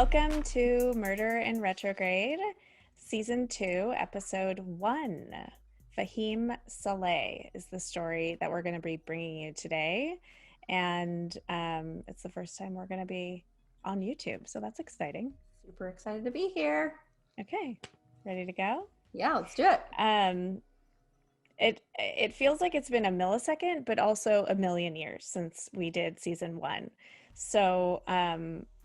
Welcome to Murder in Retrograde, Season 2, Episode 1. Fahim Saleh is the story that we're going to be bringing you today. And it's the first time we're going to be on YouTube, so that's exciting. Super excited to be here. Okay, ready to go? Yeah, let's do it. It feels like it's been a millisecond, but also a million years since we did Season 1. So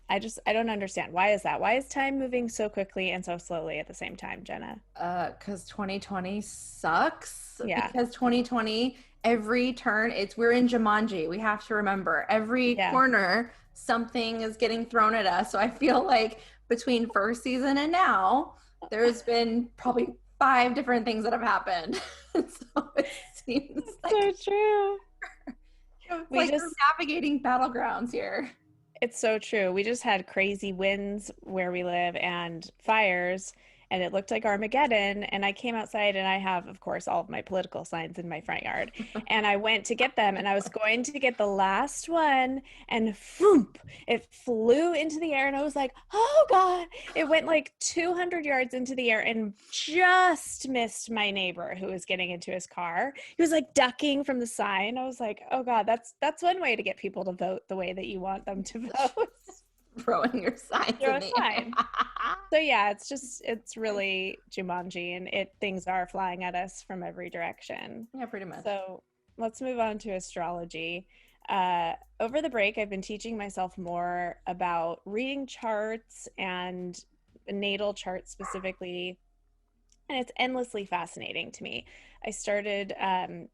I don't understand. Why is that? Why is time moving so quickly and so slowly at the same time, Jenna? Because 2020 sucks. Yeah. Because 2020, every turn, we're in Jumanji. We have to remember every Yeah. corner, something is getting thrown at us. So I feel like between first season and now, there's been probably 5 different things that have happened. So it seems like So true. it's We like just we're navigating battlegrounds here. It's so true. We just had crazy winds where we live and fires, and it looked like Armageddon. And I came outside, and I have, of course, all of my political signs in my front yard. And I went to get them, and I was going to get the last one, and whoop, it flew into the air. And I was like, oh God, it went like 200 yards into the air and just missed my neighbor who was getting into his car. He was like ducking from the sign. I was like, oh God, that's one way to get people to vote the way that you want them to vote. Throwing your signs Throw in a the sign. air. So yeah, it's really Jumanji, and things are flying at us from every direction. Yeah, pretty much. So let's move on to astrology. Over the break, I've been teaching myself more about reading charts and natal charts specifically, and it's endlessly fascinating to me. I started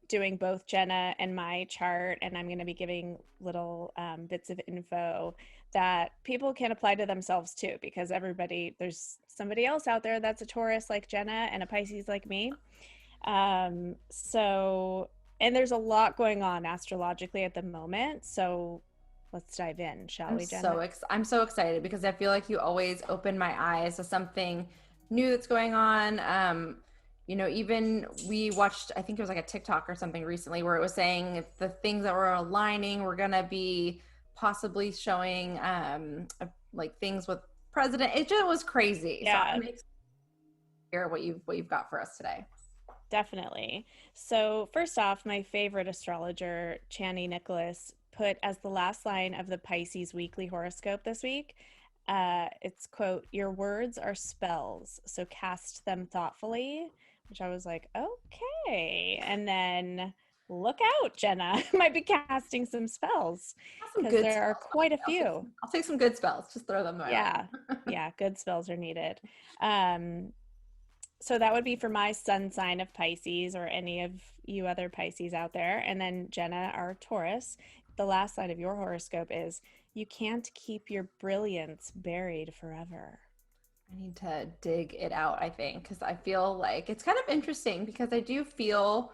doing both Jenna and my chart, and I'm going to be giving little bits of info that people can apply to themselves too, because there's somebody else out there that's a Taurus like Jenna and a Pisces like me. And there's a lot going on astrologically at the moment. So let's dive in, shall we, Jenna? I'm so excited because I feel like you always open my eyes to something new that's going on. Even we watched, I think it was like a TikTok or something recently where it was saying the things that were aligning were gonna be possibly showing like things with president. It just was crazy. So Yeah. I'm excited to hear what you've got for us today. Definitely. So, first off, my favorite astrologer, Chani Nicholas, put as the last line of the Pisces weekly horoscope this week, it's quote, "Your words are spells, so cast them thoughtfully," which I was like, okay. And then look out, Jenna. Might be casting some spells Some because good there are spells. quite a few. I'll take some good spells. Just throw them my way. Yeah. Yeah. Good spells are needed. So that would be for my sun sign of Pisces or any of you other Pisces out there. And then Jenna, our Taurus, the last line of your horoscope is, "You can't keep your brilliance buried forever." I need to dig it out, I think, because I feel like it's kind of interesting because I do feel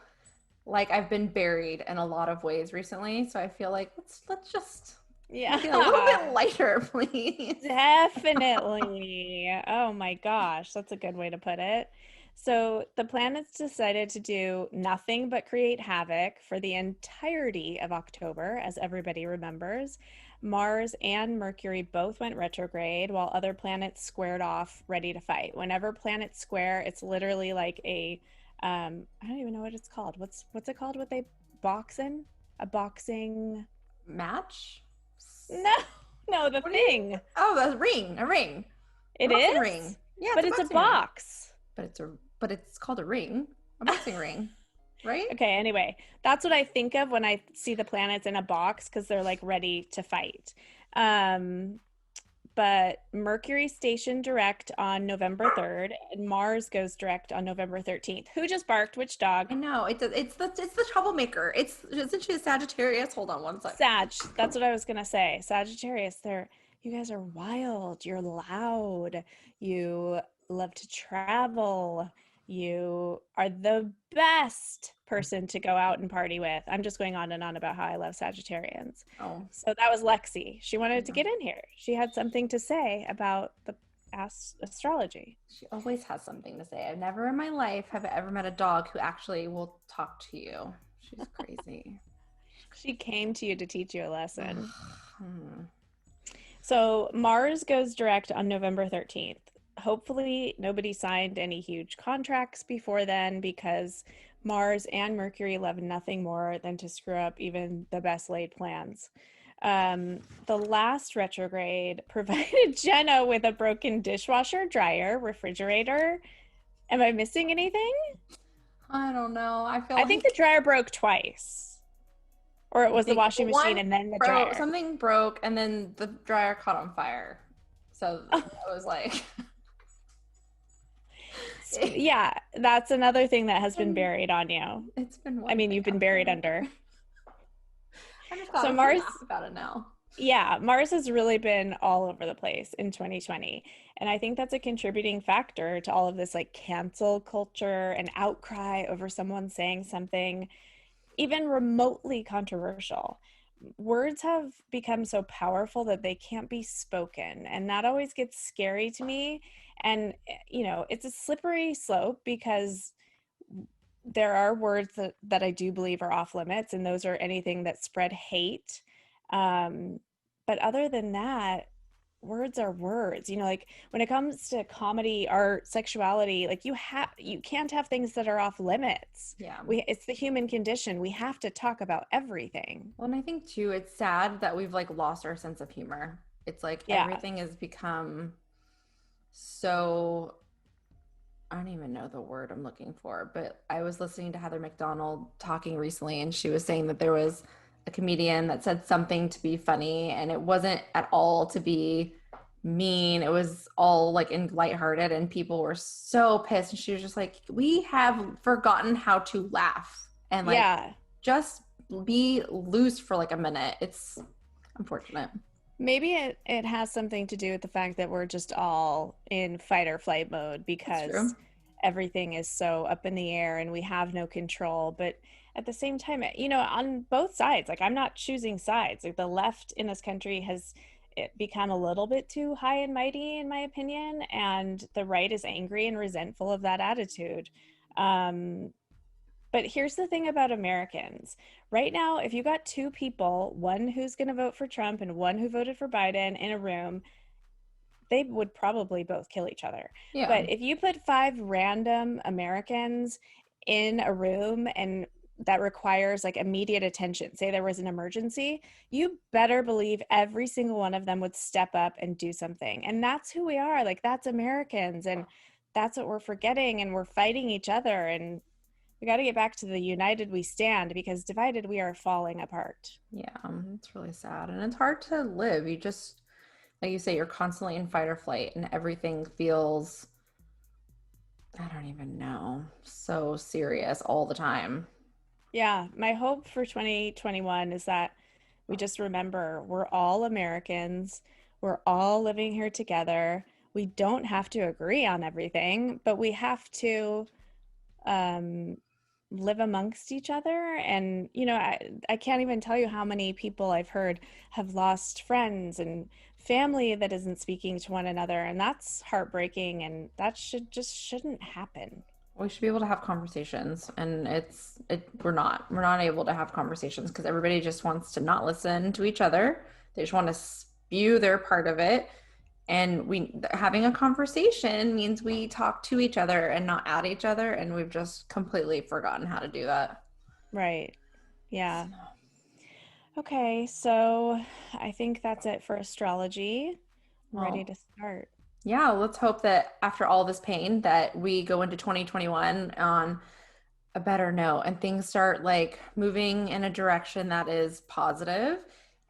like I've been buried in a lot of ways recently. So I feel like let's just make it a little Yeah, bit lighter, please. definitely. Oh my gosh, that's a good way to put it. So the planets decided to do nothing but create havoc for the entirety of October, as everybody remembers. Mars and Mercury both went retrograde while other planets squared off, ready to fight. Whenever planets square, it's literally like I don't even know what it's called. What's it called? What they box in? A boxing? Match? No, no, the What thing. Oh, a ring. A It boxing is, ring. Yeah, but it's it's a a boxing ring. box. But it's called a ring. A boxing ring. Right? Okay, anyway, that's what I think of when I see the planets in a box because they're like ready to fight. Um, but Mercury stationed direct on November 3rd, and Mars goes direct on November 13th. Who just barked? Which dog? I know. It's the troublemaker. Isn't she a Sagittarius? Hold on one sec. Sag. That's what I was gonna say. Sagittarius, you guys are wild. You're loud. You love to travel. You are the best person to go out and party with. I'm just going on and on about how I love Sagittarians. Oh. So that was Lexi. She wanted to get in here. She had something to say about the astrology. She always has something to say. I've never in my life have I ever met a dog who actually will talk to you. She's crazy. She came to you to teach you a lesson. So Mars goes direct on November 13th. Hopefully, nobody signed any huge contracts before then because Mars and Mercury love nothing more than to screw up even the best laid plans. The last retrograde provided Jenna with a broken dishwasher, dryer, refrigerator. Am I missing anything? I don't know. I feel I think like the dryer broke twice, or it I was the think washing machine one and then the broke, dryer. something broke, and then the dryer caught on fire. So I was like, Yeah, that's another thing that has been buried on you. it's been I one mean, thing you've been after buried another. under. I'm just glad So we can Mars, laugh about it now. yeah, Mars has really been all over the place in 2020. And I think that's a contributing factor to all of this like cancel culture and outcry over someone saying something even remotely controversial. Words have become so powerful that they can't be spoken. And that always gets scary to me. And, it's a slippery slope because there are words that I do believe are off limits, and those are anything that spread hate. But other than that, words are words. Like when it comes to comedy, art, sexuality, like you can't have things that are off limits. Yeah. It's the human condition. We have to talk about everything. Well, and I think too, it's sad that we've like lost our sense of humor. It's like Yeah. everything has become so, I don't even know the word I'm looking for, but I was listening to Heather McDonald talking recently, and she was saying that there was a comedian that said something to be funny, and it wasn't at all to be mean. It was all like in lighthearted, and people were so pissed. And she was just like, we have forgotten how to laugh and like Yeah. just be loose for like a minute. It's unfortunate. Maybe it has something to do with the fact that we're just all in fight or flight mode That's because true. everything is so up in the air and we have no control. But at the same time, on both sides, like I'm not choosing sides. Like the left in this country has become a little bit too high and mighty, in my opinion, and the right is angry and resentful of that attitude. Um, but here's the thing about Americans. Right now, if you got two people, one who's going to vote for Trump and one who voted for Biden in a room, they would probably both kill each other. Yeah. But if you put five random Americans in a room and that requires like immediate attention, say there was an emergency, you better believe every single one of them would step up and do something. And that's who we are. Like that's Americans. And that's what we're forgetting. And we're fighting each other. And we got to get back to the united we stand because divided we are falling apart. Yeah. It's really sad. And it's hard to live. You just, like you say, you're constantly in fight or flight, and everything feels, I don't even know, so serious all the time. Yeah, my hope for 2021 is that we just remember we're all Americans. We're all living here together. We don't have to agree on everything, but we have to um, live amongst each other. And, I can't even tell you how many people I've heard have lost friends and family that isn't speaking to one another. And that's heartbreaking. And that shouldn't happen. We should be able to have conversations, and we're not able to have conversations because everybody just wants to not listen to each other. They just want to spew their part of it. And we having a conversation means we talk to each other and not at each other, and we've just completely forgotten how to do that. Right. Yeah. Okay, so I think that's it for astrology. I'm ready Well, to start. yeah, let's hope that after all this pain that we go into 2021 on a better note and things start like moving in a direction that is positive.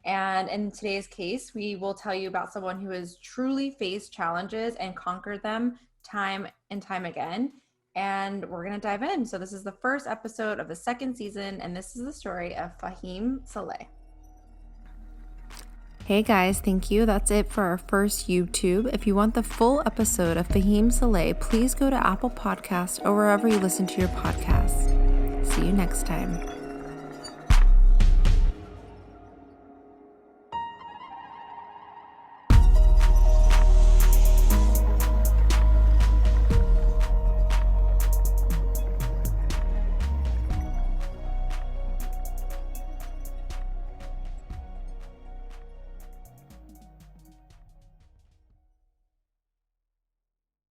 And in today's case, we will tell you about someone who has truly faced challenges and conquered them time and time again. And we're going to dive in. So, this is the first episode of the second season, and this is the story of Fahim Saleh. Hey guys, thank you. That's it for our first YouTube. If you want the full episode of Fahim Saleh, please go to Apple Podcasts or wherever you listen to your podcasts. See you next time.